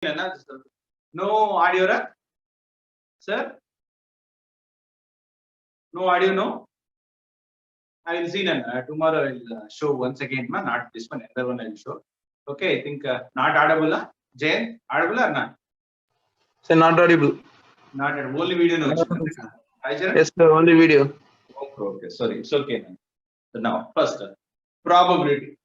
No audio, right? Sir? No audio, no? I will see then. Tomorrow I will show once again, not this one, another one I will show. Okay, I think not audible. Jay, audible or not? Sir, not audible. Not at only video. No. Yes, sir, only video. Okay, sorry, it's okay. So now, first, probability.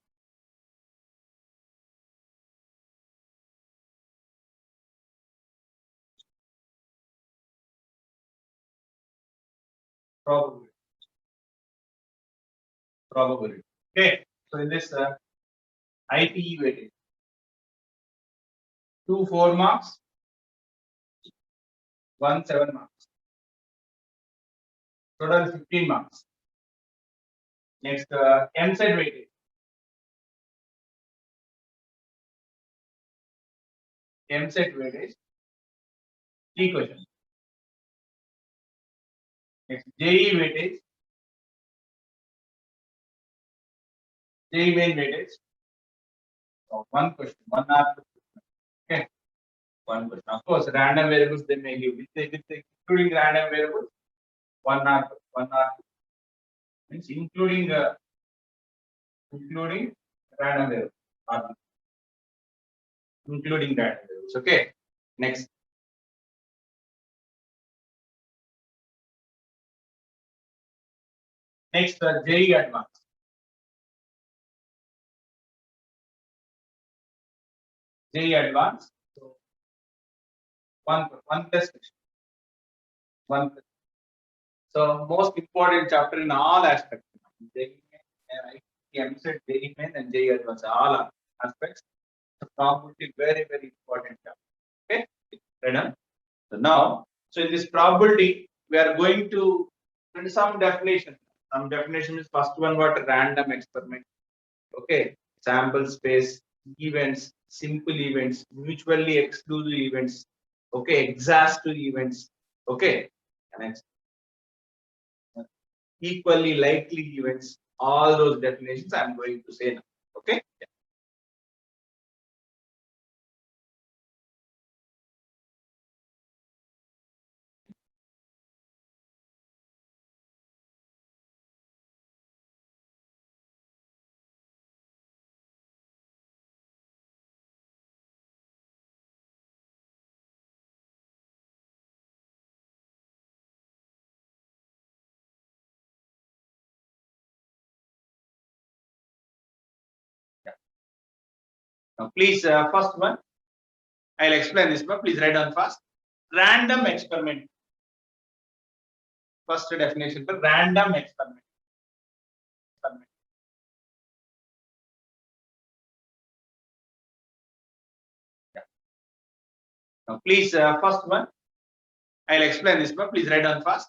Probability. Okay, so in this IPE weightage, 2 4 marks, 1 7 marks, total 15 marks. Next, MSET weightage, MSET weightage, 3 questions. Next, JEE weightage, JEE main weightage, so 1 question, 1 hour. Okay, 1 question. Of course, random variables they may give with including random variables, 1 hour, 1 hour. Means including random variables, including random variables. Okay, next. Next, JEE advanced. JEE advanced. So one test question. One. So most important chapter in all aspects. JEE, MSET, JEE main, and JEE advanced. All aspects. So probability very important chapter. Okay, ready? So now, so in this probability, we are going to find some definition. Some definition is first one what random experiment. Okay, sample space, events, simple events, mutually exclusive events, okay, exhaustive events, okay, next, equally likely events, all those definitions I am going to say now, okay. Now, please, first one, I'll explain this one. Please write down fast. Random experiment. First definition for random experiment. Yeah. Now, please, first one, I'll explain this one. Please write down fast.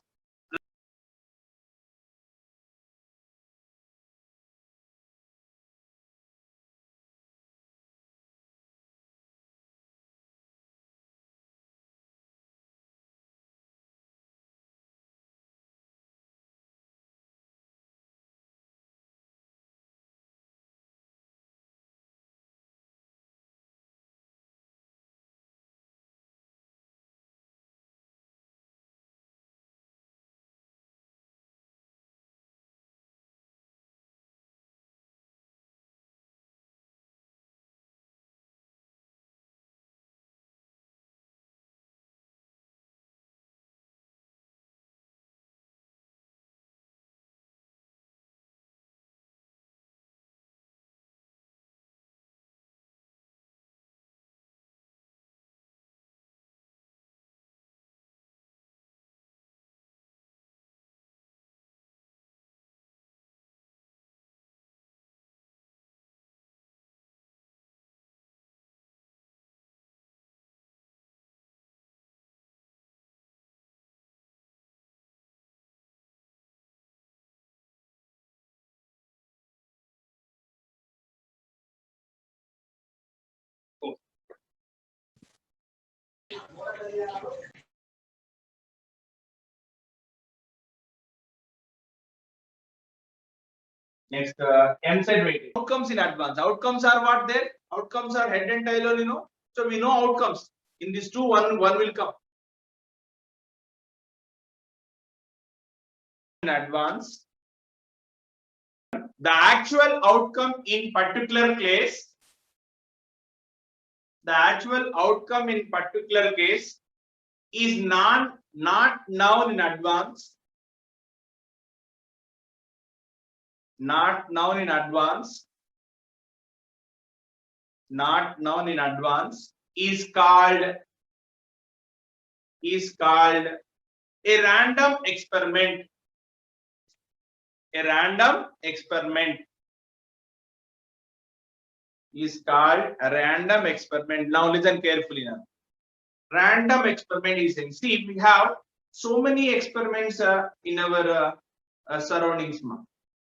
Next, MSET weighting. Outcomes in advance. Outcomes are what there? Outcomes are head and tail, So we know outcomes. In these two, one will come. In advance, the actual outcome in particular case, is not known in advance. Not known in advance is called a random experiment. A random experiment is called a random experiment. Now listen carefully now. Random experiment is in, see, we have so many experiments in our surroundings.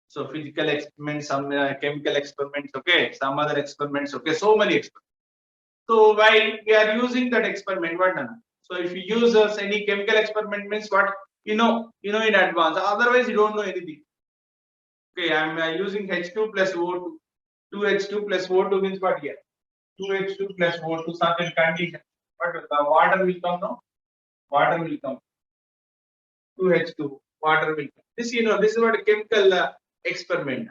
So physical experiments, some chemical experiments, okay, some other experiments, okay, so many experiments. So while we are using that experiment, what done? So if you use any chemical experiment means what, you know in advance, otherwise you don't know anything. Okay, I am using H2 plus O2. 2H2 plus O2 means what here? 2H2 plus O2 certain condition. But the water will come now. Water will come. 2H2 water will come. This this is what a chemical experiment.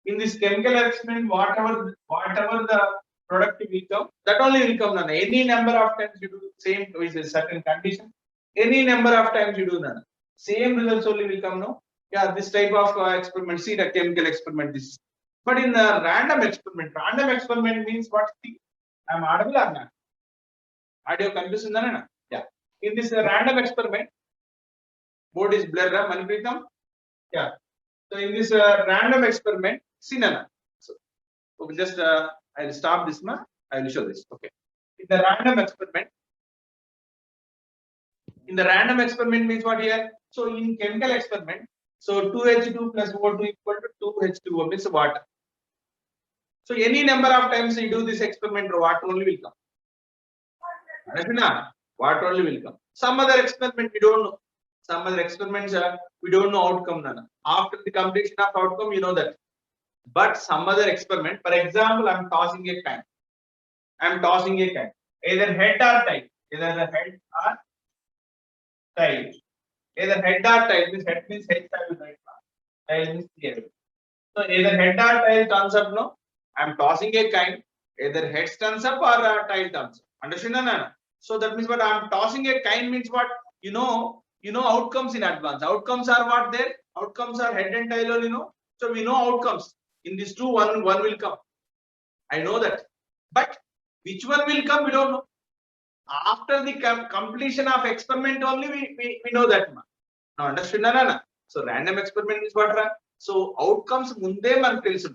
In this chemical experiment, whatever the product will come, that only will come. Any number of times you do same with a certain condition. Any number of times you do none. Same results only will come now. Yeah, this type of experiment. See the chemical experiment. This. But in a random experiment means what? I am audible or not? Audio confusion, na? Yeah. In this random experiment, board is blurred, Manpreetam. Yeah. So in this random experiment, see nana. So okay, just I will stop this ma. I will show this. Okay. In the random experiment means what here? So in chemical experiment, so 2H2 plus O2 equal to 2H2O means water. So any number of times you do this experiment, water only will come. Water only will come. Some other experiment we don't know. Some other experiments we don't know outcome. After the completion of outcome, you know that. But some other experiment, for example, I am tossing a coin. Either head or tail. Either the head or tail. Either head or tail means head means head side, right? Tail means tail. So either head or tail turns up. No, I am tossing a coin. Either head turns up or tail turns up. Understand, Nana? So that means what I am tossing a coin means what? You know outcomes in advance. Outcomes are what there? Outcomes are head and tail only, So we know outcomes. In these two, one will come. I know that. But which one will come, we don't know. After the completion of experiment only, we know that. Now understand, Nana? So random experiment is what? So outcomes munde manaku telusu.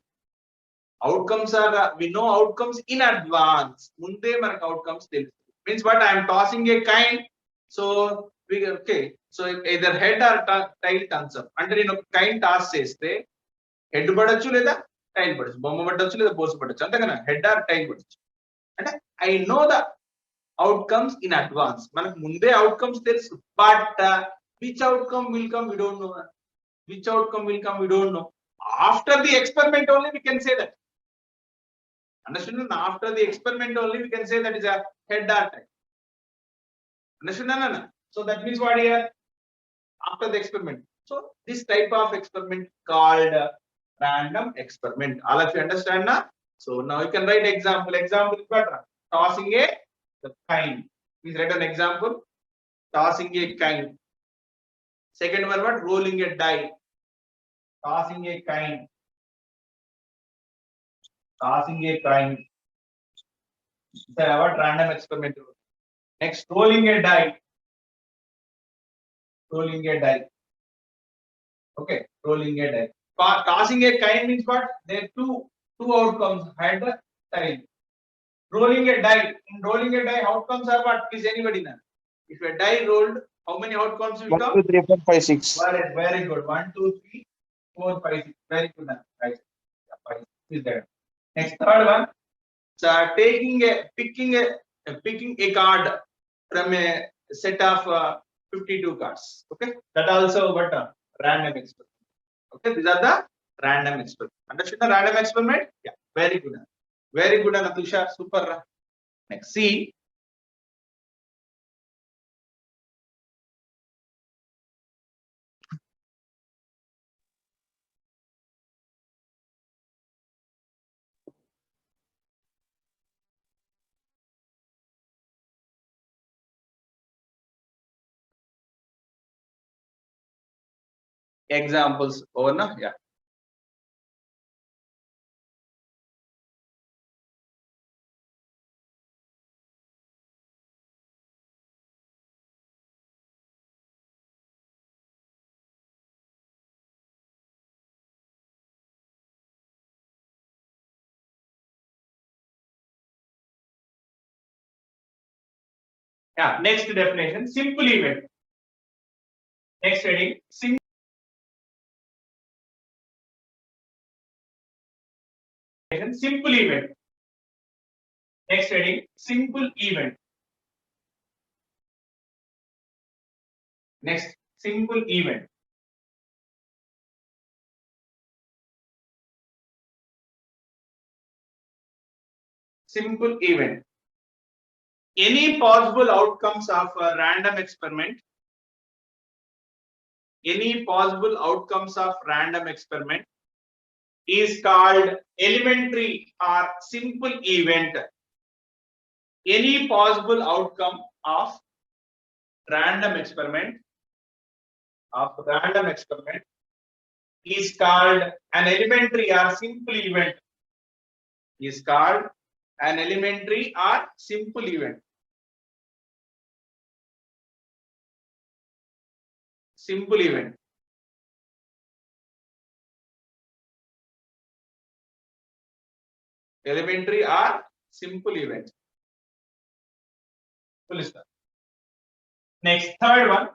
Outcomes are we know outcomes in advance. Munde manaku outcomes telusu. Means what? I am tossing a coin. So okay. So either head or tail turns up. Ante nenu coin toss cheste head పడొచ్చు లేదా tail పడొచ్చు. బొమ్మ పడొచ్చు లేదా బోసు పడొచ్చు. అంతే కదా, head or tail పడొచ్చు. అంటే I know the outcomes in advance. మనకు ముందే outcomes తెలుసు. But which outcome will come, we don't know. Which outcome will come, we don't know. After the experiment only we can say that. Understand? After the experiment only we can say that is a head or tail. Understand? So that means what here? After the experiment. So this type of experiment called random experiment. All of you understand now? So now you can write example. Example is better. Tossing a coin. Please write an example. Tossing a coin. Second one, what? Rolling a die. Tossing a coin. Tossing a coin. So what? Random experiment. Next, rolling a die. Rolling a die. Okay, rolling a die. Tossing a coin means what? There are two outcomes, head, tail. Rolling a die. In rolling a die, outcomes are what? Is anybody know? If a die rolled, how many outcomes will 1, come? 2, 3, 4, 5, 6. Very good. 1, 2, 3, 4, 5, 6. Very good. Right. 5 is there. Next, third one. So picking a card from a set of 52 cards. Okay, that also what? Random experiment. Okay, these are the random experiment. Understand the random experiment? Yeah, very good. Very good, Anatusha. Super. Next, C. Examples over na, yeah. Yeah, next definition, simple event. Next heading, simple event. Next heading, simple event. Next, simple event. Simple event. Any possible outcomes of a random experiment. Any possible outcomes of random experiment is called elementary or simple event. Any possible outcome of random experiment is called an elementary or simple event. Is called an elementary or simple event. Simple event. Elementary or simple event. Full stop. Next, third one.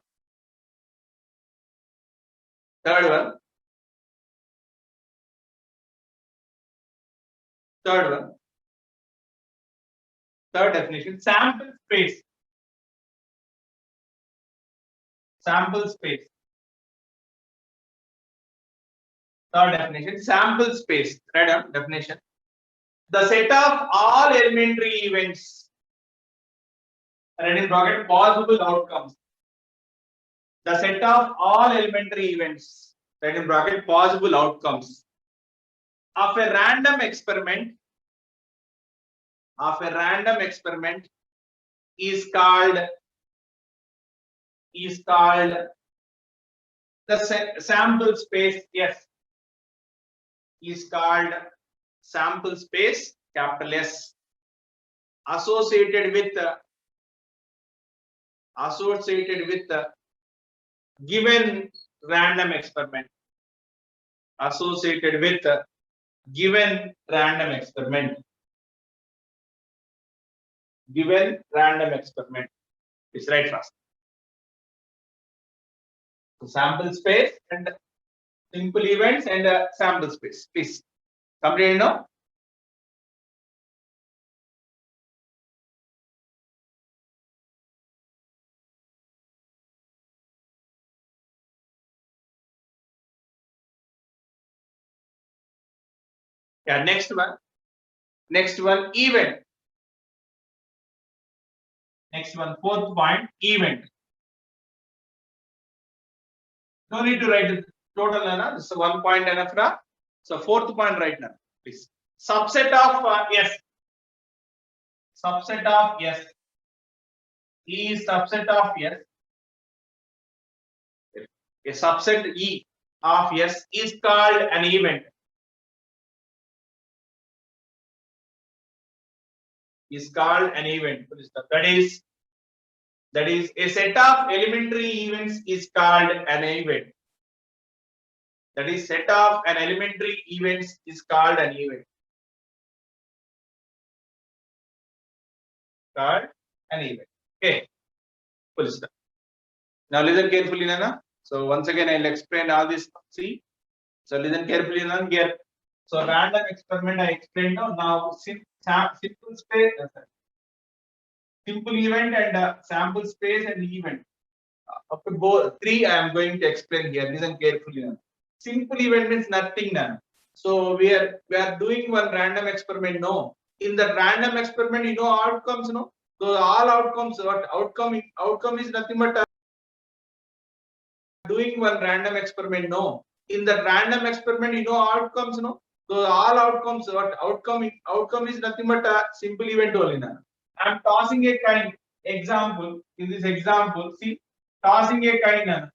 Third definition, sample space. Sample space. Third definition, sample space. Third definition, the set of all elementary events, and in bracket, possible outcomes. The set of all elementary events, right in bracket, possible outcomes of a random experiment is called the sample space. Yes, is called sample space, capital S, associated with given random experiment. Associated with given random experiment. Given random experiment. It's right fast. So sample space and simple events and sample space. Please complete now. Yeah, next one, event. Next one, fourth point, event. No need to write the total, this is 1 point enough now. So fourth point right now, please. Subset of S. Subset of S. E is subset of S. A subset E of S is called an event. Is called an event. That is a set of elementary events is called an event. That is set of an elementary events is called an event. Called an event. Okay. Full stop. Now listen carefully, Nana. So once again I'll explain all this. See. So listen carefully, Nana. Here. So random experiment I explained now. Now simple space, simple event and sample space and event. Up to both three I am going to explain here. Listen carefully, Nana. Simple event means nothing, Nana. So we are doing one random experiment. No, In the random experiment, you know outcomes, no? So all outcomes, what outcome is nothing but doing one random experiment, no? In the random experiment, you know outcomes, no? So all outcomes, what outcome is nothing but a simple event only. Now I'm tossing a coin. Example, in this example, see, tossing a coin.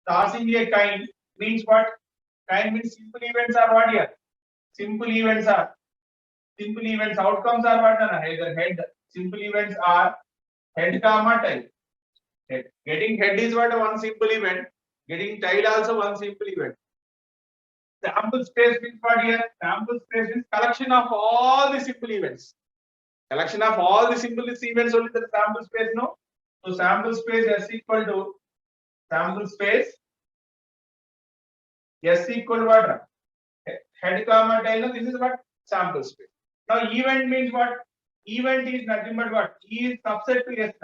Tossing a coin means what? Coin means simple events are what here? Simple events are. Simple events outcomes are what? Either head. Simple events are head comma tail. Head. Getting head is what? One simple event. Getting tail also one simple event. Sample space means what here? Sample space is collection of all the simple events. Collection of all the simple events only the sample space, no? So sample space S equal to sample space S equal to what? Head comma tail. This is what? Sample space. Now event means what? Event is nothing but what? E is subset to S.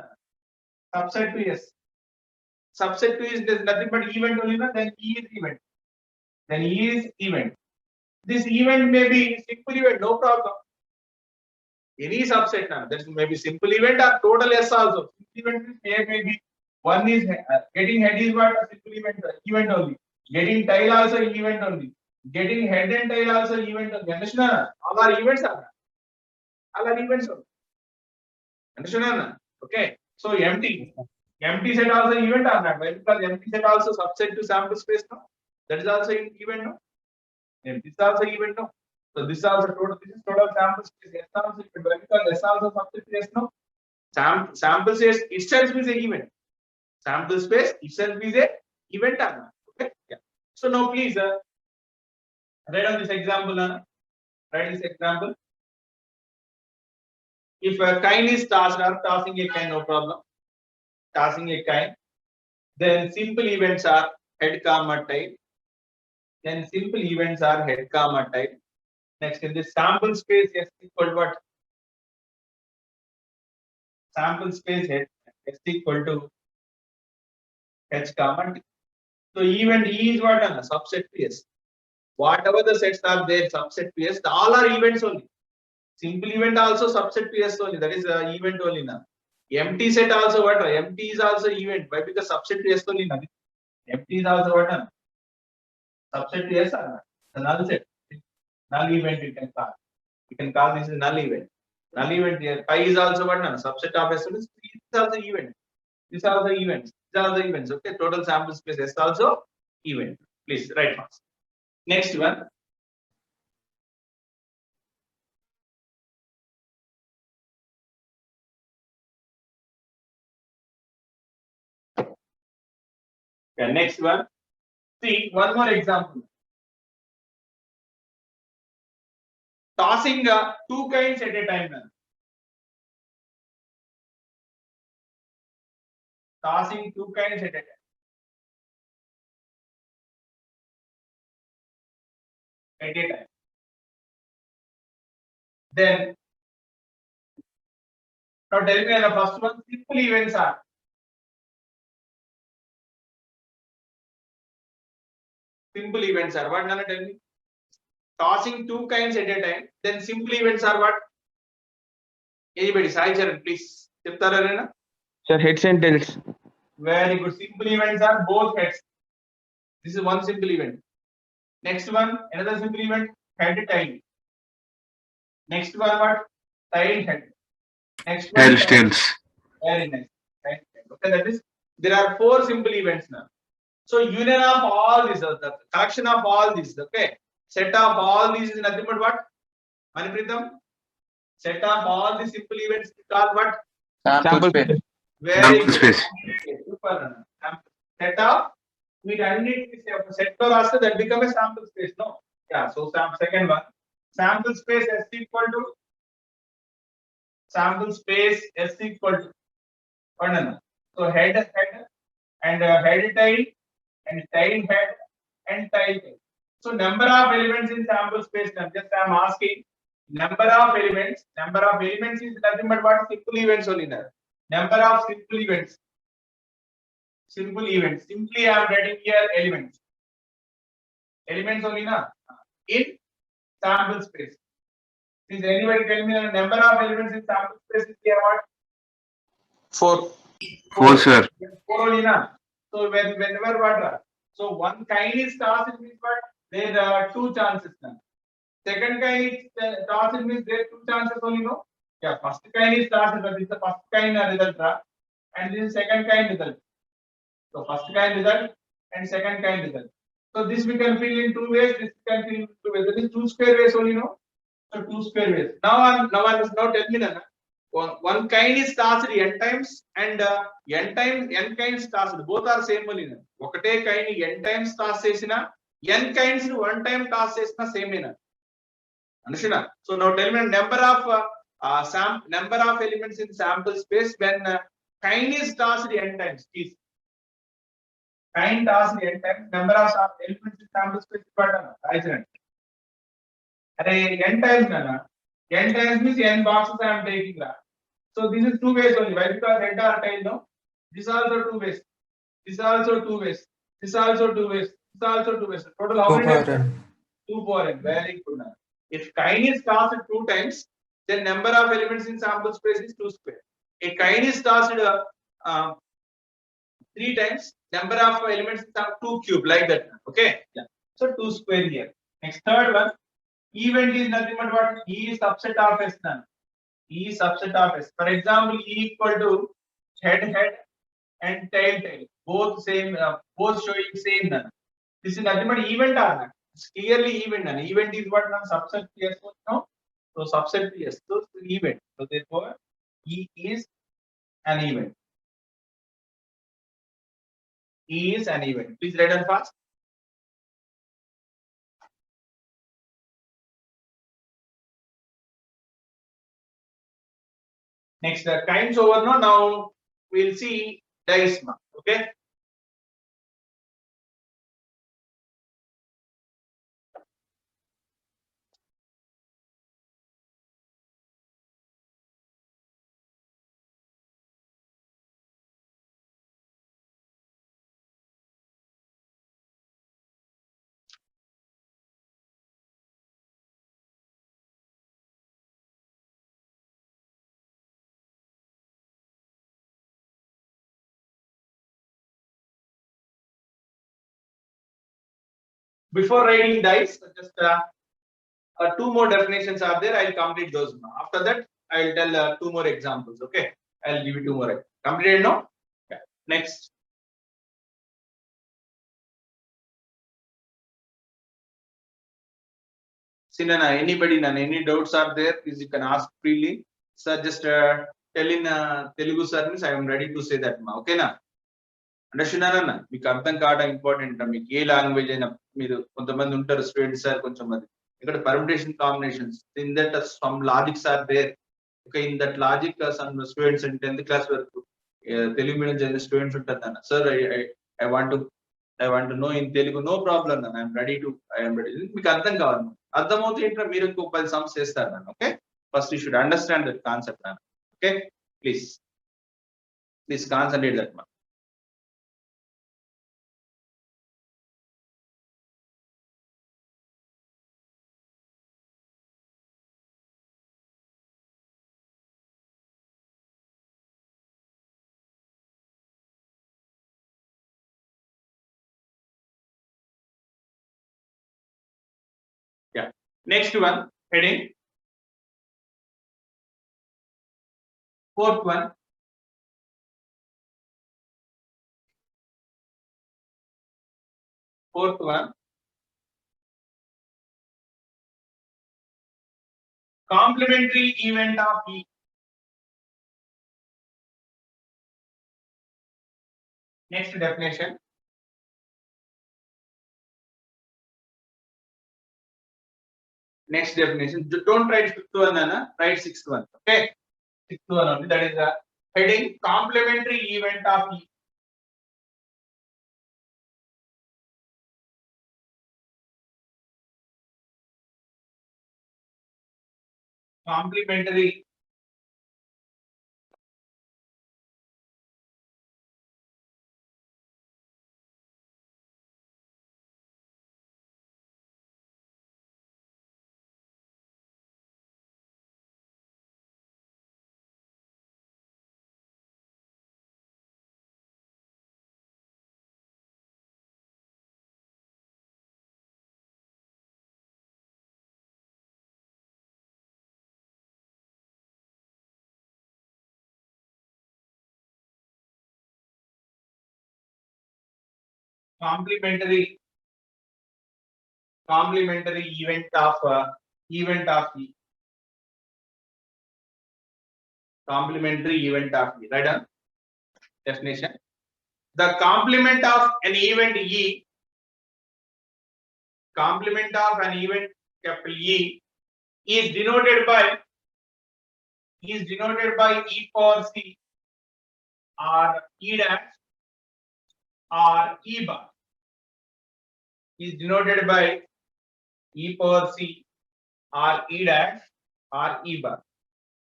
Subset to S. Subset to is nothing but event only. Then E is event. Then E is event. This event may be simple event, no problem. Any subset now. That may be simple event or total S also. Simple event may be one is getting head is what? A simple event only. Getting tail also event only. Getting head and tail also event only. Understand? All are events are. All are events only. Understand? Okay. So empty set also event or not? Why? Because empty set also subset to sample space, no? That is also event, no? Empty is also event, no? So this is also total. This is total sample space. S also event. Why? Because S also subset to S, no? Sample space itself is a event. Sample space itself is a event or not? Okay. Yeah. So now please write on this example. Write this example. If a coin is tossed or tossing a coin, no problem. Tossing a coin. Then simple events are head comma tail. Then simple events are head comma tail. Next in this sample space S equal to what? Sample space head S equal to H comma T. So event E is what? Subset to S. Whatever the sets are there, subset to S, all are events only. Simple event also subset to S only. That is event only now. Empty set also what? Empty is also event. Why? Because subset to S only now. Empty is also what? Subset to S or not? The null set. Null event you can call. You can call this a null event. Null event here. Pi is also what? Subset of S is also event. These are the events. These are the events. Okay. Total sample space S also event. Please write fast. Next one. Okay, next one. See one more example. Tossing two coins at a time. Tossing two coins at a time. At a time. Then now tell me the first one. Simple events are. Simple events are what? Nana tell me. Tossing two coins at a time. Then simple events are what? Anybody? Sai Charan, please. Sir, heads and tails. Very good. Simple events are both heads. This is one simple event. Next one, another simple event, head tail. Next one, what? Tail head. Next one, tails. Very nice. Okay, that is there are four simple events now. So union of all these, the collection of all these, okay. Set of all these is nothing but what? Manipritam? Set of all the simple events is called what? Sample space. Very Sample good. space. Super. Set of we need set for us that become a sample space, no? Yeah. So second one, sample space S equal to sample space S equal to what? So head and head tail and tail head and tail tail. So number of elements in sample space. Just I am asking number of elements. Number of elements is nothing but what? Simple events only. Number of simple events. Simple events. Simply I am writing here elements. Elements only na in sample space. Is anybody tell me the number of elements in sample space is here what? 4. 4, sir. 4 only na. So whenever what? So one kinase toss it means what? There are 2 chances now. Second kinase toss it means there are 2 chances only no. Yeah, first kinase toss it, this is the first kind result and this is second kind result. So first kind result and second kind result. So this we can fill in 2 ways. This we can fill in 2 ways. That is 2 square ways only no. So 2 square ways. Now tell me now. One kind is tossed n times and n kinds tossed. Both are same only. ఒకటే kind n times toss చేసిన n kinds one time toss చేసిన same ena. Understand? So now tell me number of elements in sample space when kind is tossed n times. Please. Kind tossed n times number of elements in sample space ఇవ్వడం. అరే n times nana. N times means n boxes I am taking that. So this is 2 ways only. Why? Because head or tail no. This also 2 ways. This also 2 ways. This also 2 ways. This also 2 ways. Total how many? 2 power n. Very good. Now. If kind is tossed 2 times, then number of elements in sample space is 2 square. A kind is tossed 3 times, number of elements is 2 cube like that. Okay. Yeah. So 2 square here. Next third one. Event is nothing but what? E is subset of S none. E is subset of S. For example, E equal to head and tail. Both same, both showing same none. This is nothing but event or not. It's clearly event none. Event is what none subset P S no. So subset P S. So event. So therefore, E is an event. E is an event. Please write down fast. Next, kinds over no. Now we'll see diisma. Okay. Before writing dice, just 2 more definitions are there. I'll complete those now. After that, I'll tell 2 more examples. Okay, I'll give you 2 more. Completed now. Okay. Next. See, Nana, anybody, Nana, any doubts are there? Please, you can ask freely. Sir, just tell in Telugu service. I am ready to say that. Okay, na. Understand మీకు అర్థం కావడం important మీకు ఏ language అయినా మీరు కొంతమంది ఉంటారు students sir కొంచెం మంది ఇక్కడ permutation combinations in that some logics are there okay in that logic some students in 10th class వరకు తెలుగు మీడియం చదివిన స్టూడెంట్స్ ఉంటారు అన్న sir I want no in Telugu no problem అన్న ఐఎమ్ రెడీ మీకు అర్థం కావాలి అర్థమవుతే ఏంటంటే మీరు ఇంకో 10 సమ్స్ చేస్తారు నన్ను okay first you should understand that concept అన్న ఓకే ప్లీజ్ కాన్సన్ట్రేట్ దట్ మన Yeah. Next one, heading. Fourth one. Complementary event of E. Next definition. Next definition. Don't write 5th one, Nana. Write 6th one. Okay. 6th one only. That is the heading. Complementary event of E. Complementary complementary event of E. Complementary event of E. Right on definition. The complement of an event E, complement of an event capital E is denoted by E power C or E dash or E bar. Is denoted by E power C or E dash or E bar.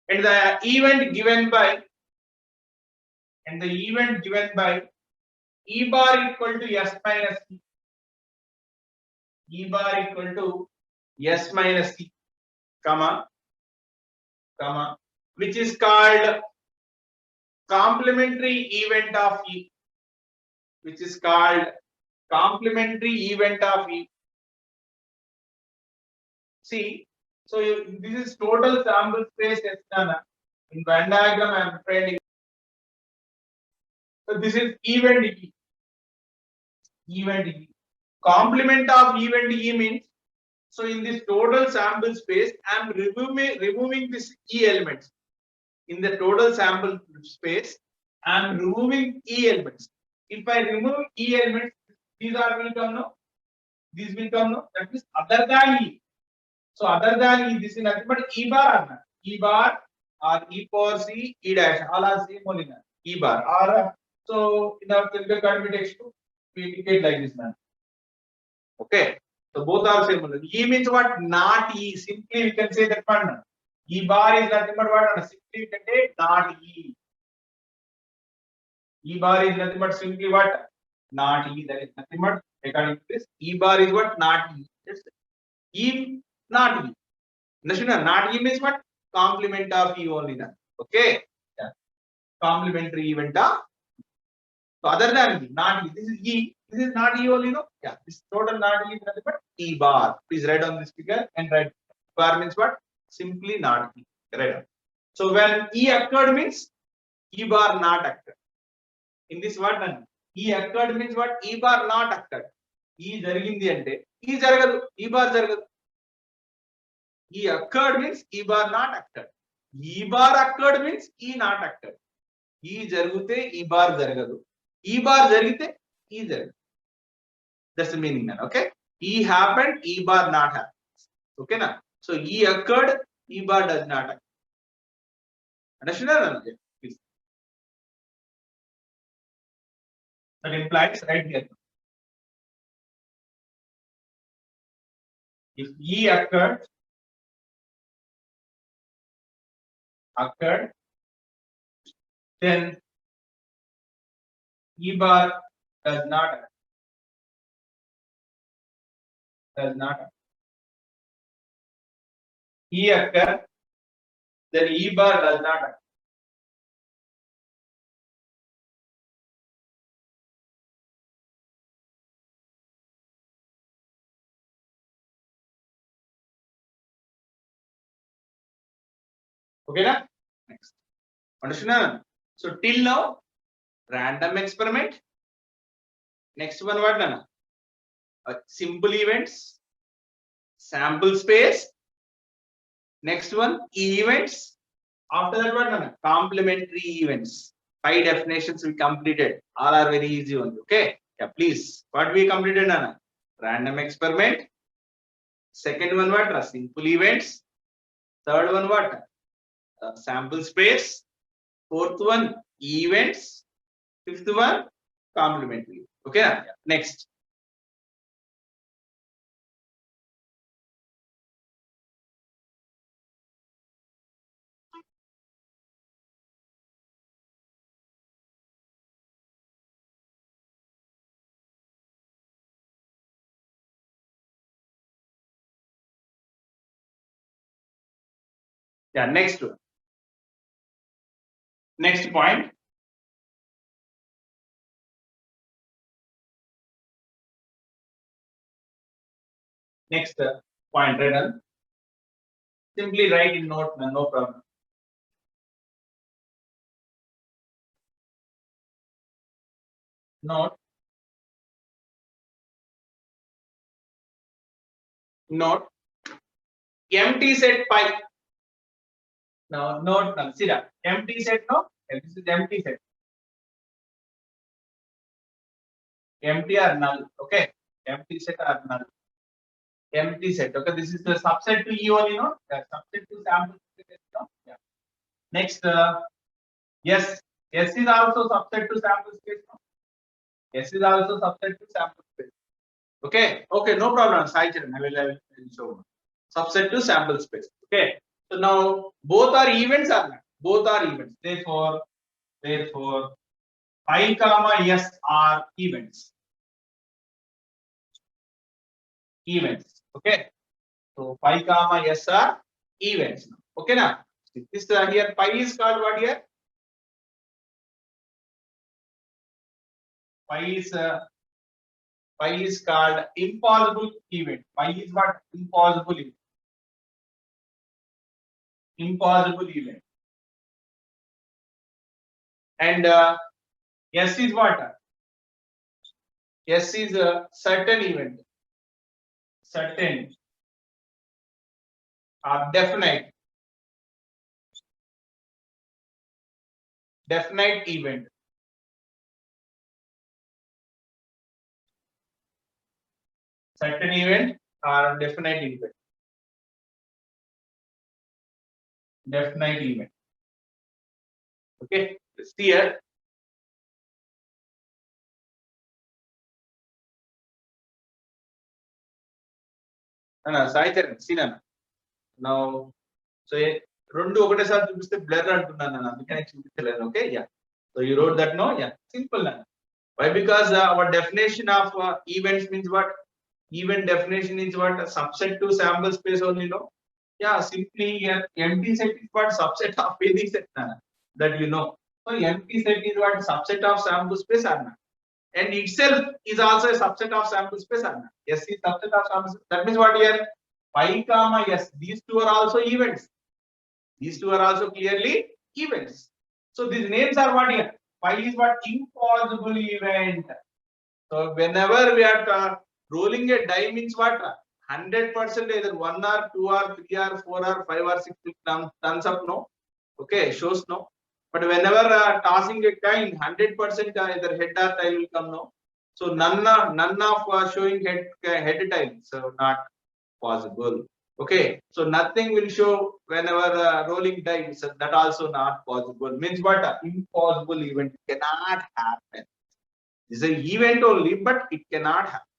And the event given by E bar equal to S minus C. E bar equal to S minus C, comma, which is called complementary event of E. Which is called complementary event of E. See, so this is total sample space S nana. In Venn diagram, I am afraid. So this is event E. Event E. Complement of event E means, so in this total sample space, I am removing this E elements. In the total sample space, I am removing E elements. If I remove E elements, these are will come no. These will come no. That is other than E. So other than E, this is nothing but E bar. E bar or E power C, E dash, all are same only. E bar. Or so in our Telugu academy text, we indicate like this man. Okay. So both are same only. E means what? Not E. Simply we can say that one. E bar is nothing but what? Simply we can say not E. E bar is nothing but simply what? Not E. That is nothing but according to this. E bar is what? Not E. E not E. National not E means what? Complement of E only. Okay. Yeah. Complementary event of. So other than E, not E. This is E. This is not E only. No. Yeah. This total not E is nothing but E bar. Please write on this figure and write. Bar means what? Simply not E. Right. So when E occurred means E bar not occurred. In this what? E occurred means what? E bar not occurred. E jarigindi ante E jaragadu. E bar jaragadu. E occurred means E bar not occurred. E bar occurred means E not occurred. E jarugute E bar jaragadu. E bar jarigite E jaragadu. That's the meaning now. Okay. E happened, E bar not happened. Okay na. So E occurred, E bar does not occur. Understand? Please. That implies right here. If E occurred, then E bar does not occur. E occur, then E bar does not occur. Okay, na? Next. Understand? So till now, random experiment. Next one what na? Simple events, sample space. Next one events. After that what na? Complementary events. 5 definitions we completed. All are very easy ones. Okay. Yeah, please. What we completed na? Random experiment. Second one what? Simple events. Third one what? Sample space. Fourth one events. Fifth one complementary. Okay. Yeah. Next. Yeah. Next one. Next point. Next point written. Simply write in note, no problem. Note. note empty set pi. Now note, now see that empty set, no, this is empty set, empty or null, okay, empty set or null, empty set, okay, this is the subset to E only, no, the subset to sample space, no, yeah. Next, yes, S is also subset to sample space, no, S is also subset to sample space, okay, okay, no problem, Sai Charan, I will show subset to sample space, okay. So now both are events or not? Both are events. Therefore, pi comma s are events. Events. Okay. So pi comma s are events. Okay now. This here pi is called what here? Pi is called impossible event. Pi is what? Impossible event. Impossible event. And s is what? S is a certain event. Certain or definite event. Certain event or definite event. Definite event. Okay, see here. See now. So రెండు ఒకటేసారి చూపిస్తే blur అంటున్నాను నేను అందుకనే చూపించలేదు okay yeah so you wrote that no yeah simple na why because our definition of events means what event definition is what a subset to sample space only no yeah simply empty set is what subset of any set that you know so empty set is what subset of sample space or not and itself is also a subset of sample space or not yes is subset of sample space that means what here pi comma yes these two are also events. These two are also clearly events. So these names are what here? Pi is what? Impossible event. So whenever we are rolling a die means what? 100% either 1 or 2 or 3 or 4 or 5 or 6 turns up no. Okay, shows no. But whenever tossing a coin, 100% either head or tail will come no. So none of showing head tail. So not possible. Okay, so nothing will show whenever rolling dice. So that also not possible. Means what? Impossible event cannot happen. This is an event only, but it cannot happen.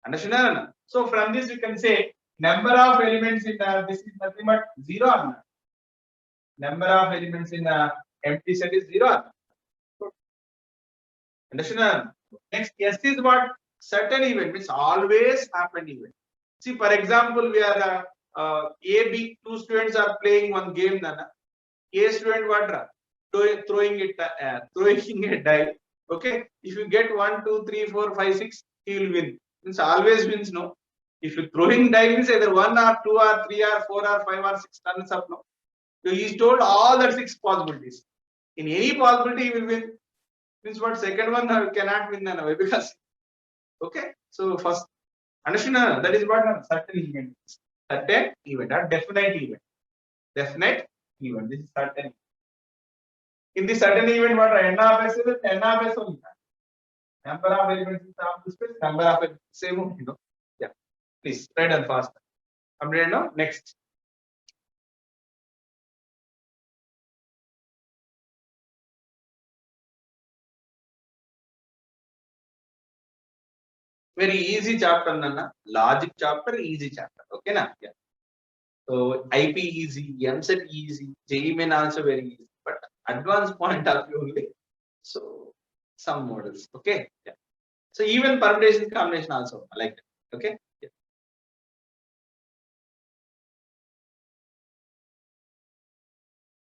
Understand? So from this you can say number of elements in this is nothing but 0 or not. Number of elements in empty set is 0 or not. Understand? Next, S is what? Certain event means always happen event. See, for example, we are A, B, two students are playing one game. Nana. A student what? Throwing a die. Okay, if you get 1, 2, 3, 4, 5, 6, he will win. Means always wins. No, if you throwing die means either 1 or 2 or 3 or 4 or 5 or 6 turns up. No, so he is told all the 6 possibilities. In any possibility, he will win. Means what? Second one cannot win. Nana, because okay, so first. Understand? That is what certain event is. Certain event or definite event. Definite event. This is certain. In the certain event, what n of s is n of s only. Number of elements in sample space, number of same only, you know. Yeah. Please write and fast. Complete now. Next. Very easy chapter, Nana. Logic chapter, easy chapter. Okay, na? Yeah. So IP easy, MSET easy, JEE main also very easy, but advanced point of view only. So some models. Okay. Yeah. So even permutation combination also like that. Okay. Yeah.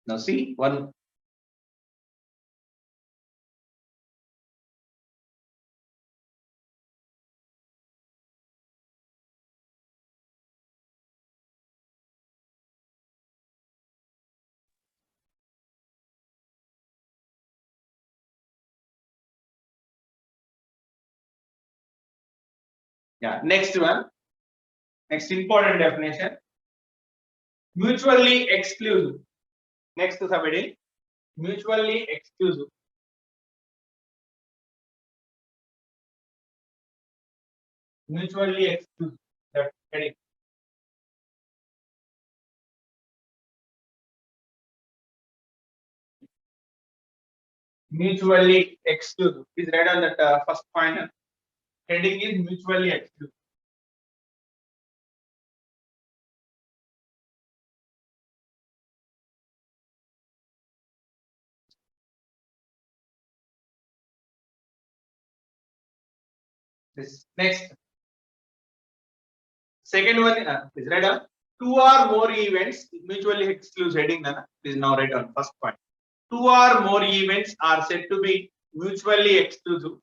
Now see one. Yeah. Next one. Next important definition. Mutually exclusive. Next subheading. Mutually exclusive. Mutually exclusive. That heading. Mutually exclusive. Please write on that first point. Heading is mutually exclusive. This next. Second one is write down. Two or more events mutually exclusive heading. Please now write down first point. Two or more events are said to be mutually exclusive.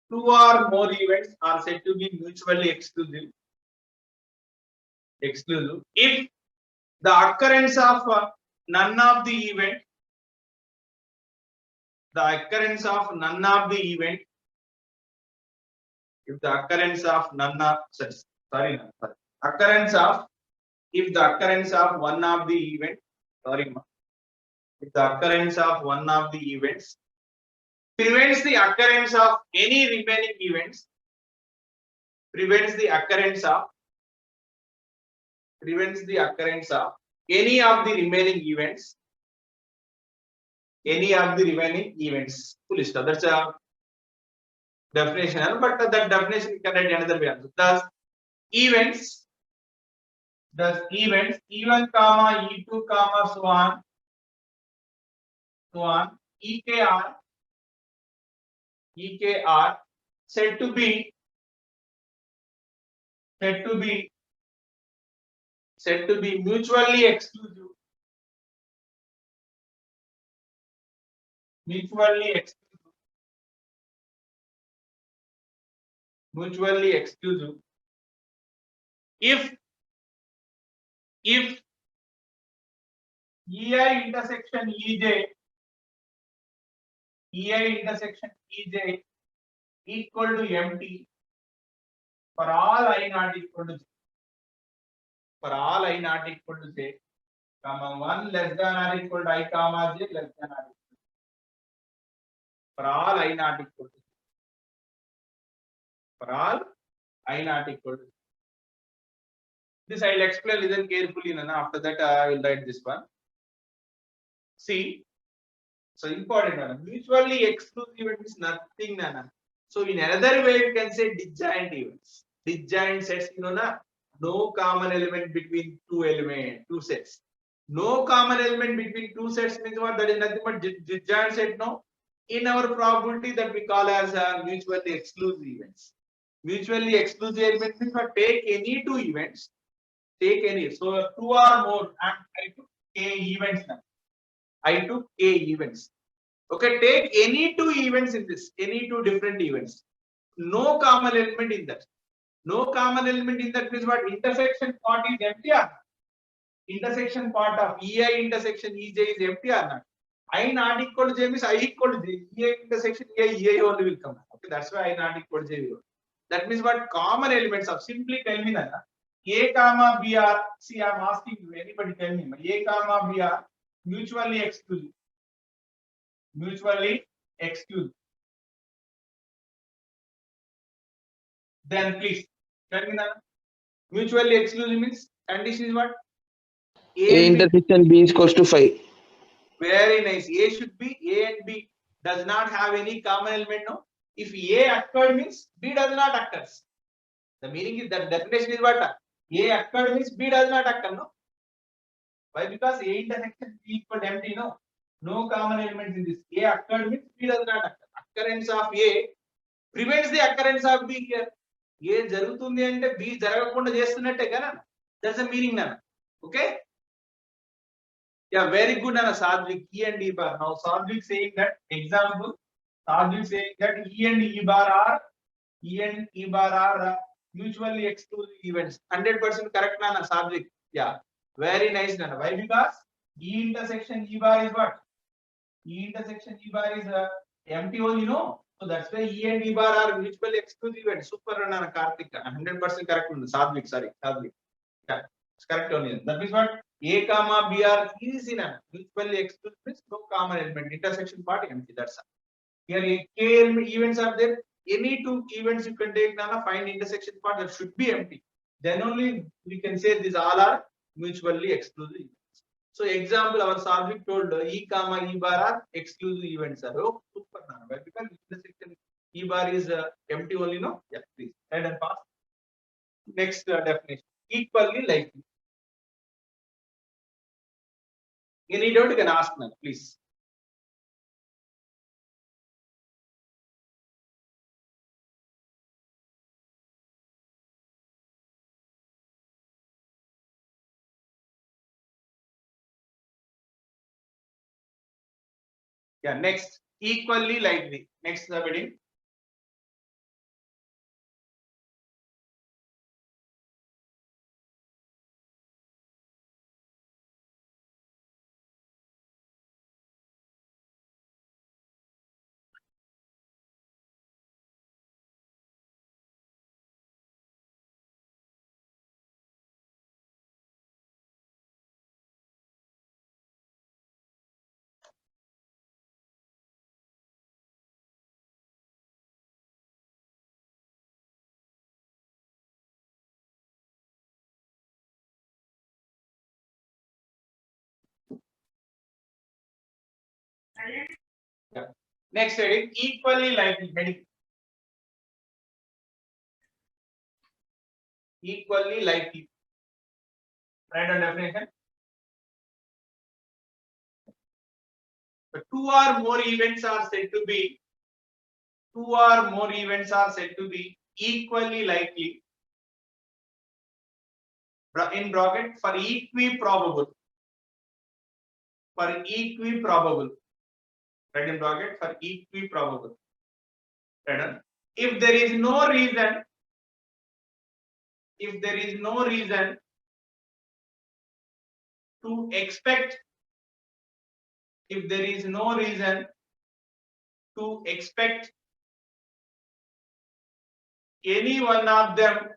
Two or more events are said to be mutually exclusive. Exclusive if the occurrence of none of the event. The occurrence of none of the event. If the occurrence of none of sorry. Occurrence of if the occurrence of one of the event. Sorry. If the occurrence of one of the events prevents the occurrence of any remaining events. Prevents the occurrence of any of the remaining events. Any of the remaining events. Full stop. That's a definition, but that definition can write another way also. Thus events E1 comma E2 comma so on EKR said to be mutually exclusive. Mutually exclusive if EI intersection EJ equal to empty for all I not equal to J. For all I not equal to J, comma 1 less than or equal to I comma J less than or equal to. For all I not equal to J. For all I not equal to J. This I will explain listen carefully, Nana. After that I will write this one. See, so important, Nana. Mutually exclusive event is nothing, Nana. So in another way you can say disjoint events. Disjoint sets, no common element between two sets. No common element between two sets means what? That is nothing but disjoint set. No, in our probability that we call as mutually exclusive events. Mutually exclusive events means what? Take any two events. Take any. So two or more. I took K events now. I took K events. Okay, take any two events in this. Any two different events. No common element in that. No common element in that means what? Intersection part is empty or not? Intersection part of EI intersection EJ is empty or not? I not equal to J means I equal to J. EI intersection EI only will come. Okay, that's why I not equal to J. That means what? Common elements of simply tell me that A comma B are, see, I am asking you, anybody tell me, A comma B are mutually exclusive. Mutually exclusive. Then please tell me that mutually exclusive means condition is what? A intersection B is equals to 5. Very nice. A should be A and B does not have any common element. No. If A occurred means B does not occur. The meaning is that definition is what? A occurred means B does not occur. No. Why? Because A intersection B equal to empty. No. No common elements in this. A occurred means B does not occur. Occurrence of A prevents the occurrence of B here. A jarugutundi ante B jaragakunda chestunnate kada. That's the meaning nana. Okay. Yeah, very good, Nana. Sadhvik, E and E bar. Now Sadhvik saying that example. Sadhvik saying that E and E bar are mutually exclusive events. 100% correct, Nana. Sadhvik. Yeah, very nice, Nana. Why? Because E intersection E bar is what? E intersection E bar is empty only, no. So that's why E and E bar are mutually exclusive and super run on Karthik. 100% correct. Sadhvik, sorry, Sadhvik. Yeah, it's correct only. That means what? A comma B are is in a mutually exclusive means no common element. Intersection part empty. That's all. Here K events are there. Any two events you can take Nana, find intersection part that should be empty. Then only we can say these all are mutually exclusive. So example, our Sadhvik told E comma E bar are exclusive events. Oh, super. Why? Because intersection E bar is empty only, no? Yeah, please. Head and pass. Next definition. Equally likely. Any doubt you can ask now, please. Yeah, next. Equally likely. Next heading. Yeah. Next heading. Equally likely. Heading. Equally likely. Write down definition. The two or more events are said to be equally likely in bracket for equiprobable. Right in bracket for equiprobable. Right. If there is no reason to expect any one of them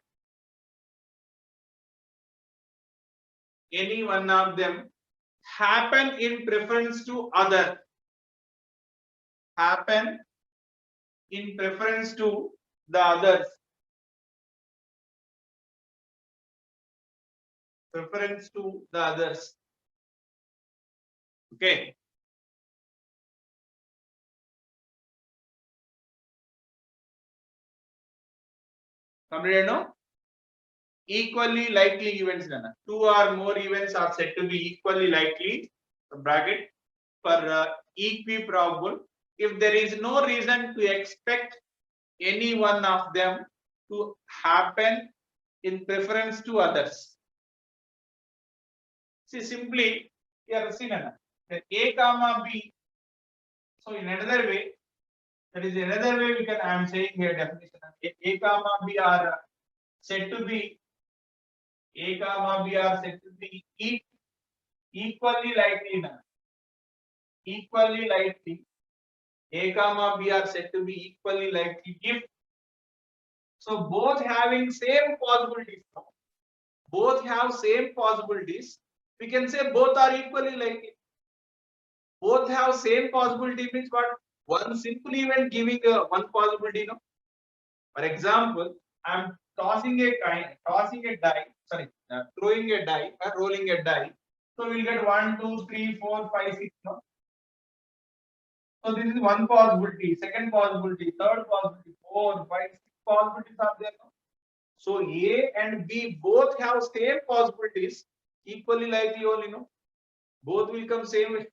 happen in preference to other, the others, okay. Completed, no? Equally likely events. Two or more events are said to be equally likely, bracket, for equiprobable if there is no reason to expect any one of them to happen in preference to others. See, simply here see that A comma B. So in another way, that is another way we can, I am saying here definition. A comma B are said to be equally likely. A comma B are said to be equally likely if so both having same possibilities. Both have same possibilities. We can say both are equally likely. Both have same possibility means what? One simple event giving one possibility. No. For example, I am throwing a die, throwing a die, or rolling a die. So we'll get 1, 2, 3, 4, 5, 6. No? So this is one possibility, second possibility, third possibility, 4, 5, 6 possibilities are there. No? So A and B both have same possibilities, equally likely only. No, both will come same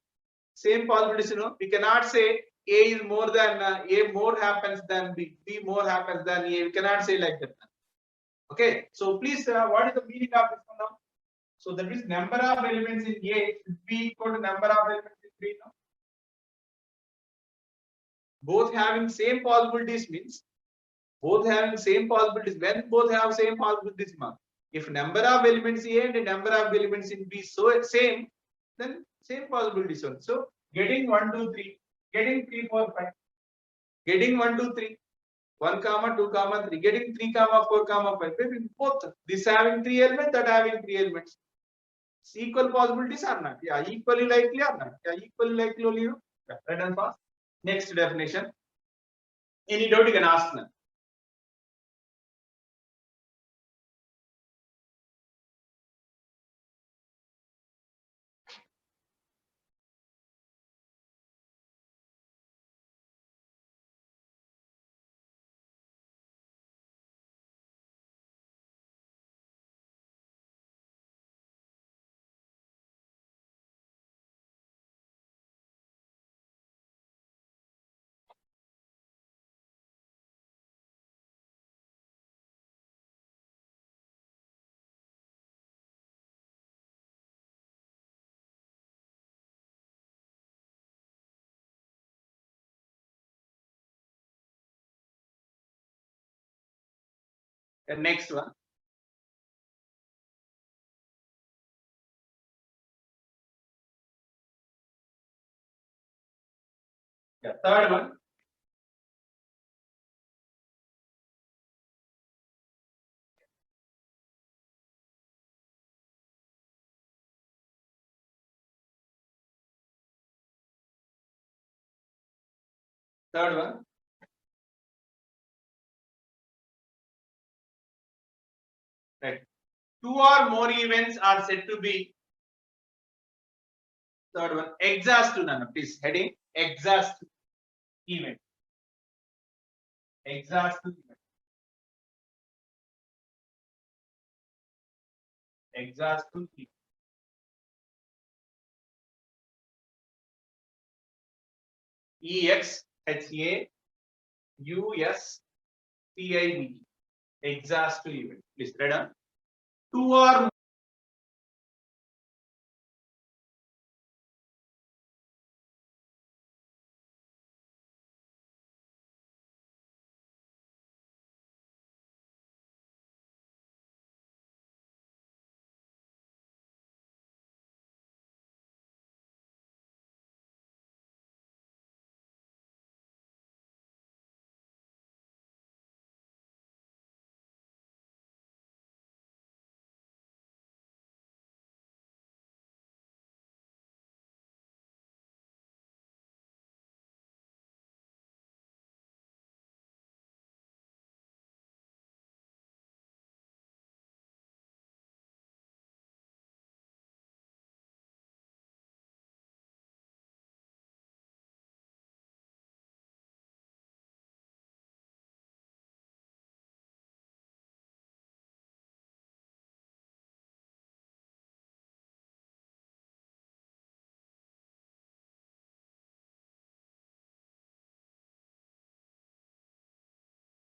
possibilities. You know, we cannot say A is more than A more happens than B, B more happens than A. We cannot say like that. Okay, so please, what is the meaning of this one now? So that means number of elements in A should be equal to number of elements in B. No? Both having same possibilities means both having same possibilities. When both have same possibilities, if number of elements A and number of elements in B so same, then same possibilities. So getting 1, 2, 3, getting 3, 4, 5. getting 1, 2, 3, 1, 2, 3, getting 3, 4, 5. Maybe both. This having 3 elements, that having 3 elements. Equal possibilities or not? Yeah, equally likely or not? Yeah, equally likely only. Yeah, right and pass. Next definition. Any doubt you can ask them. The next one. Yeah, third one. Third one. Right. 2 or more events are said to be. Third one. Exhaustive. No, please. Heading. Exhaustive event. Exhaustive event. Exhaustive event. EXHAUSTIV. Exhaustive event. Please read on. 2 or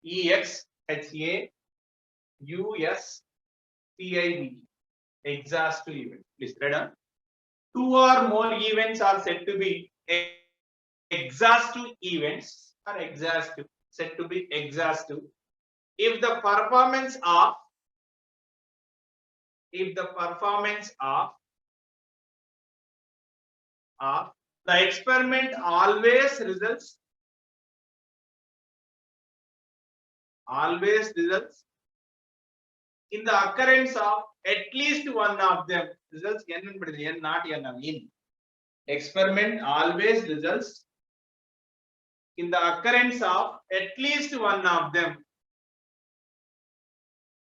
EXHAUSTIV. Exhaustive event. Please read on. 2 or more events are said to be exhaustive events or exhaustive, said to be exhaustive if the performance of the experiment always results in the occurrence of at least one of them. Results n not n. In experiment always results in the occurrence of at least one of them.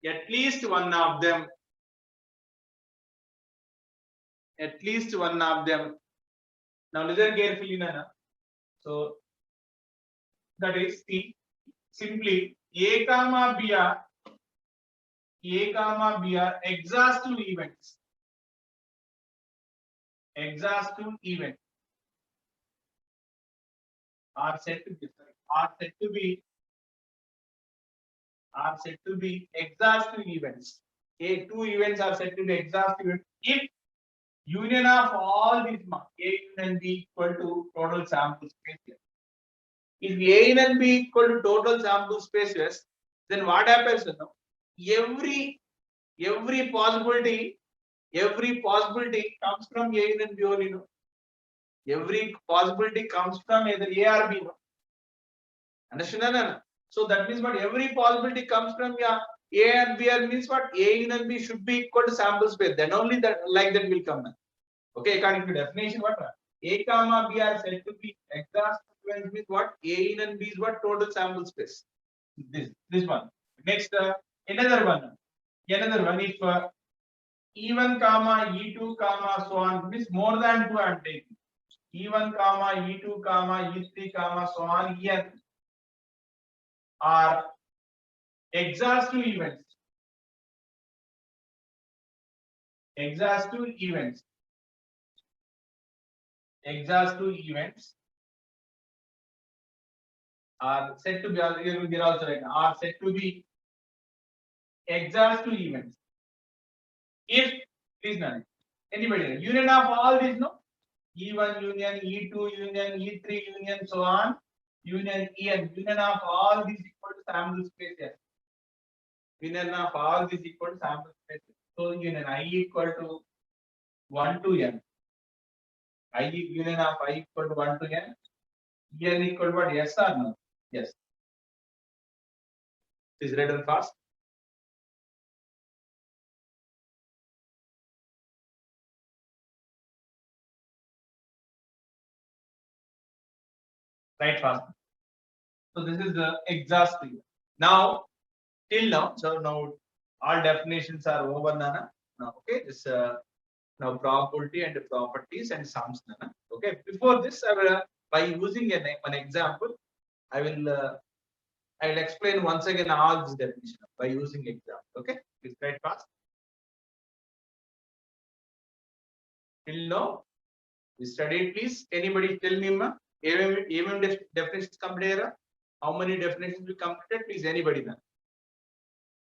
At least one of them. At least one of them. Now listen carefully, Nana. So that is C. Simply A comma B are exhaustive events. Exhaustive event are said to be exhaustive events. Two events are said to be exhaustive events if union of all these marks A and B equal to total sample spaces. If A and B equal to total sample spaces, then what happens? Every possibility comes from A and B only. Every possibility comes from either A or B. Understand? So that means what every possibility comes from A and B means what A in and B should be equal to sample space. Then only that like that will come. Okay, according to definition, what A comma B are said to be exhaust sequence means what A in and B is what total sample space. This one. Next, another one. If E1 comma E2 comma so on means more than 2 I am taking. E1 comma E2 comma E3 comma so on En are exhaustive events. Exhaustive events are said to be are said to be exhaustive events. If please none anybody union of all these no E1 union E2 union E3 union so on union En union of all these equal to sample space. Yes. Union of all these equal to sample space. So union I equal to 1 to n. I union of I equal to 1 to n. En equal to what? Yes or no? Yes. Is read and fast. Right fast. So this is the exhaustive. Now till now, so now all definitions are over, Nana. Now okay, this now probability and properties and sums, Nana. Okay, before this, I will by using an example, I will explain once again all this definition by using example. Okay, please write fast. Till now, we studied. Please, anybody tell me, ma? AMM definitions completed. How many definitions we completed? Please, anybody then.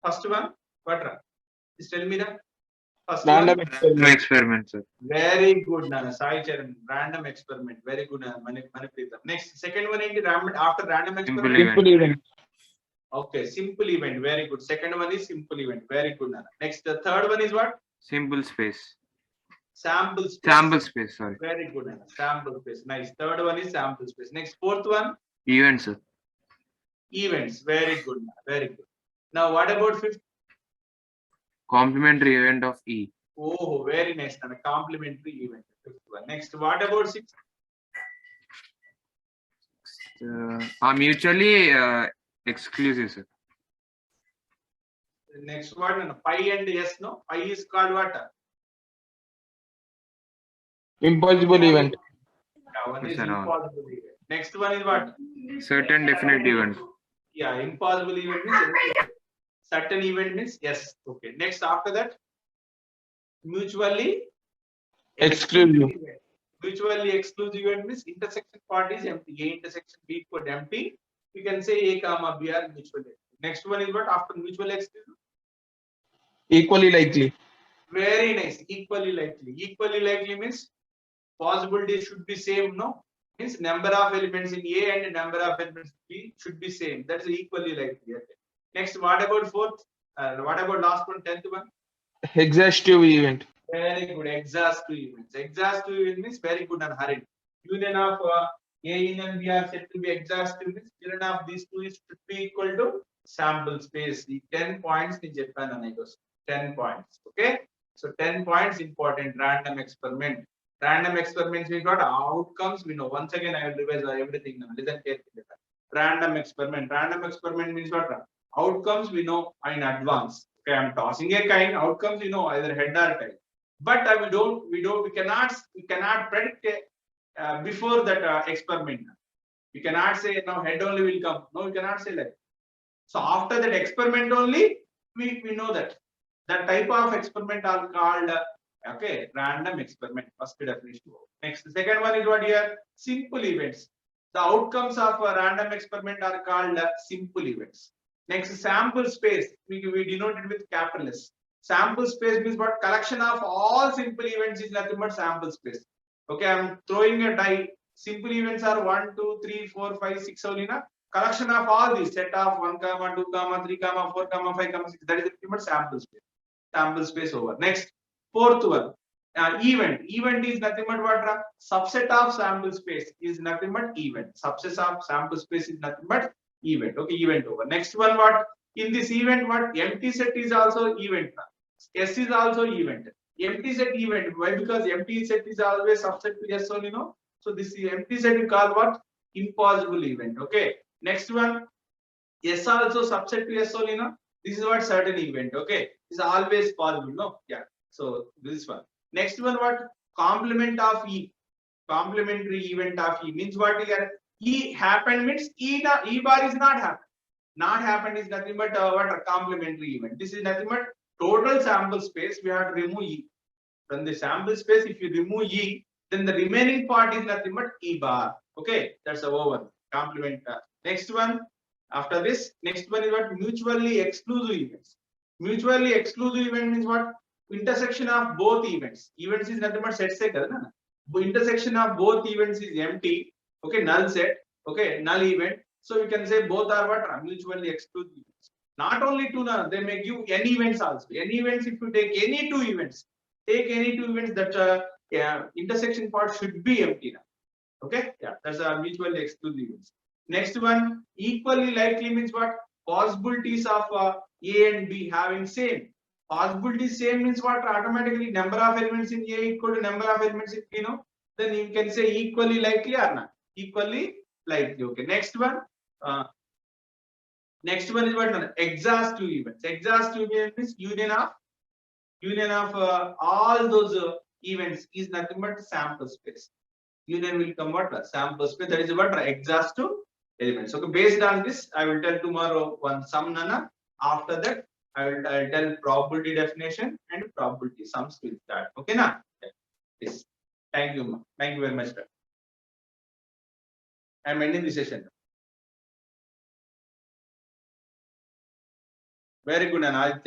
First one, what? Please tell me that. First Random one. Experiment, sir. Very good, Nana. Sai Charan. Random experiment. Very good, Nana. Next, second one is after random experiment. Simple event. Okay, simple event. Very good. Second one is simple event. Very good, Nana. Next, the third one is what? Simple space. Sample space. Sample space, sorry. Very good, Nana. Sample space. Nice. Third one is sample space. Next, fourth one. Event, sir. Events. Very good, Nana. Very good. Now, what about fifth? Complementary event of E. Oh, very nice, Nana. Complementary event. Fifth one. Next, what about sixth? Are mutually exclusive, sir. The next one, pi and yes, no? Pi is called what? Impossible event. Yeah, one is Yes, sir. impossible event. Next one is what? Certain definite event. Yeah, impossible event means anything. Certain event means yes. Okay. Next, after that, mutually Exclusive. event. Mutually exclusive event means intersection part is empty. A intersection B equal to empty. We can say A comma B are mutually exclusive. Next one is what? After mutually exclusive? Equally likely. Very nice. Equally likely. Equally likely means possibility should be same, no? Means number of elements in A and number of elements in B should be same. That's equally likely. Okay. Next, what about fourth? What about last one, 10th one? Exhaustive event. Very good. Exhaustive events. Exhaustive event means very good and hurried. Union of A in and B are said to be exhaustive means union of these two should be equal to sample space. The 10 points in Japan and I goes 10 points. Okay. So 10 points important. Random experiment. Random experiments we got outcomes. We know. Once again, I will revise everything now. Listen carefully. Random experiment. Random experiment means what? Outcomes we know in advance. Okay, I'm tossing a coin. Outcomes we know either head or tail. But we cannot predict before that experiment. We cannot say now head only will come. No, we cannot say that. So after that experiment only, we know that type of experiment are called okay, random experiment. First definition. Next, the second one is what here? Simple events. The outcomes of a random experiment are called simple events. Next, sample space. We denote it with capital S. Sample space means what? Collection of all simple events is nothing but sample space. Okay, I'm throwing a die. Simple events are 1, 2, 3, 4, 5, 6 only. Na? Collection of all these set of 1, 2, 3, 4, 5, 6. That is nothing but sample space. Sample space over. Next, fourth one. Event. Event is nothing but what? Subset of sample space is nothing but event. Subset of sample space is nothing but event. Okay, event over. Next one, what in this event, what empty set is also event. S is also event. Empty set event. Why? Because empty set is always subset to S only, no? So this empty set we call what? Impossible event. Okay. Next one, S also subset to S only, no? This is what certain event. Okay. It's always possible, no? Yeah. So this one. Next one, what? Complement of E. Complementary event of E means what here? E happened means E bar is not happened. Not happened is nothing but what a complementary event. This is nothing but total sample space. We have to remove E. From the sample space, if you remove E, then the remaining part is nothing but E bar. Okay, that's over. Complement. Next one. After this, next one is what? Mutually exclusive events. Mutually exclusive event means what? Intersection of both events. Events is nothing but set say kada na? Intersection of both events is empty. Okay, null set. Okay, null event. So you can say both are what? Mutually exclusive events. Not only two, they may give n events also. N events, if you take any two events, that intersection part should be empty now. Okay, yeah, that's a mutually exclusive events. Next one, equally likely means what? Possibilities of A and B having same. Possibility same means what? Automatically number of elements in A equal to number of elements in B, no? Then you can say equally likely or not. Equally likely. Okay. Next one. Next one is what? Exhaustive events. Exhaustive events means union of all those events is nothing but sample space. Union will come what? Sample space. That is what? Exhaustive elements. Okay. Based on this, I will tell tomorrow one sum nana. After that, I'll tell probability definition and probability sums will start. Okay, na? Yes. Thank you. Thank you very much, sir. I'm ending the session. Very good, Anand.